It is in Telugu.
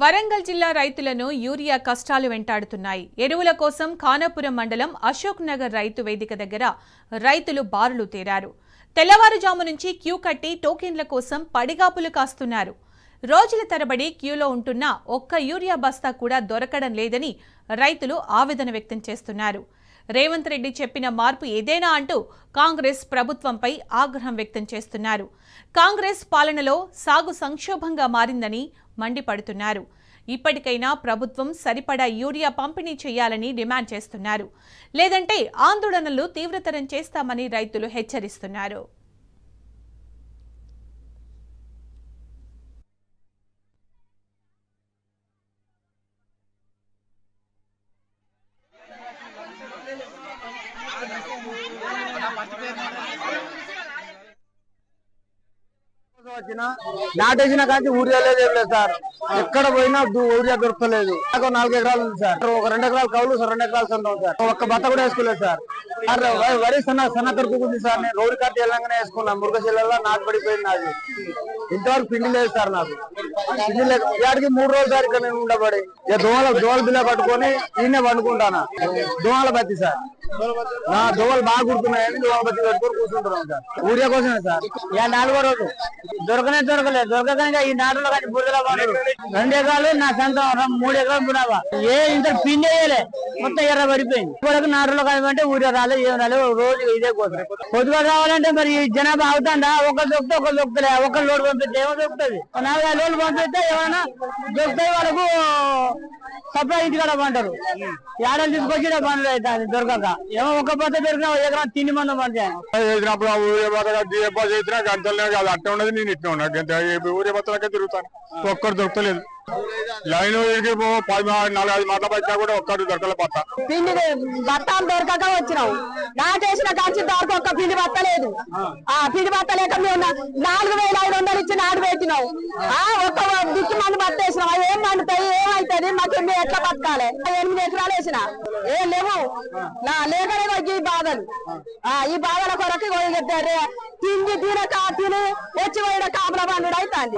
వరంగల్ జిల్లా రైతులను యూరియా కష్టాలు వెంటాడుతున్నాయి. ఎరువుల కోసం ఖానాపురం మండలం అశోక్ నగర్ రైతు వేదిక దగ్గర రైతులు బారులు తీరారు. తెల్లవారుజాము నుంచి క్యూ కట్టి టోకెన్ల కోసం పడిగాపులు కాస్తున్నారు. రోజుల తరబడి క్యూలో ఉంటున్న ఒక్క యూరియా బస్తా కూడా దొరకడం లేదని రైతులు ఆవేదన వ్యక్తం చేస్తున్నారు. రేవంత్ రెడ్డి చెప్పిన మార్పు ఏదైనా అంటూ కాంగ్రెస్ ప్రభుత్వంపై ఆగ్రహం వ్యక్తం చేస్తున్నారు. కాంగ్రెస్ పాలనలో సాగు సంక్షోభంగా మారిందని మండిపడుతున్నారు. ఇప్పటికైనా ప్రభుత్వం సరిపడా యూరియా పంపిణీ చేయాలని డిమాండ్ చేస్తున్నారు. లేదంటే ఆందోళనలు తీవ్రతరం చేస్తామని రైతులు హెచ్చరిస్తున్నారు. నాటేసిన కానీ ఊరియా లేదు సార్. ఎక్కడ పోయినా ఊరియా దొరకలేదు. 4 ఎకరాలు ఉంది సార్. ఒక 2 ఎకరాలు కౌలు సార్, 2 ఎకరాలు సొంతం సార్. ఒక్క బత్త కూడా వేసుకోలేదు సార్. వరి సన్న దొరుకుతుంది సార్. నేను రోడ్డు కట్టి వెళ్ళంగానే వేసుకున్నాను. మురుగశిలలో నాకు పడిపోయింది. నాది ఇంతవరకు పిండి లేదు సార్. నాకు పిండి లేదు. ఇవాడికి 3 రోజులు సార్ ఇక్కడ నేను ఉండబడి దోమల బిల్ల పట్టుకొని ఈయనే పండుకుంటాను. దోమల బతి సార్. దోమలు బాగా కుడుతున్నాయని దోమల బతి పెట్టుకొని కూర్చుంటున్నాం సార్. ఊరియా కోసమే సార్. 4వ రోజు దొరకలేదు. దొరకగా ఈ నాటులో కానీ బురదలో 2 ఎకరాలు నా సొంతం, 3 ఎకరాలు పునావా. ఇంత పిండి వేయలే, మొత్తం ఎర్ర పడిపోయింది. ఇప్పటికి నాటులో కాదంటే ఊరియా రాలేదు, ఏం రాలేదు. రోజు ఇదే కోసం పొద్దుగా రావాలంటే మరి జనాభా అవుతుందా? ఒకరు దొరికితే ఒకరు దొరుకుతలే. ఒకరు లోడ్ పంపిస్తే ఏమో దొరుకుతుంది. 4 లోడ్లు పంపిస్తే ఏమైనా దొరుకుతాయి. వాళ్ళకు సప్లై ఇంటికాడ పంటారు. ఏడాది తీసుకొచ్చి పనులు అవుతుంది దొరకక. ఏమో ఒక బత్త దొరికిన ఎకరం తిండి మందం పంచాను. అట్టే ఉన్నది. నేను ఇట్లా ఉన్నా ఊరే బత్తలకే తిరుగుతాను. ఒక్కరు దొరకలేదు. లైన్ 4-5 మాటలు పట్టినా కూడా ఒక్కరు దొరకలే. బత్త పిండి బత్తాలు దొరకక వచ్చినావు. నాటేసిన కాంచి దాకా ఒక్క పిండి బత్తలేదు. పిండి బత్త లేక మేము 4,500 ఇచ్చి నాటు పెట్టినావు. ఒక్క దిక్కు మంది బత్త వేసినావు. అవి ఏం పండుతాయి, ఏమవుతుంది? మాకు మేము ఎట్లా బతకాలి? 8 ఎకరాలు వేసిన ఏం లేవు. లేకనే ఈ బాధలు. ఈ బాధల కొరకు తిండి తినక తిని వచ్చి పోయిన కాపుల బండు అవుతుంది.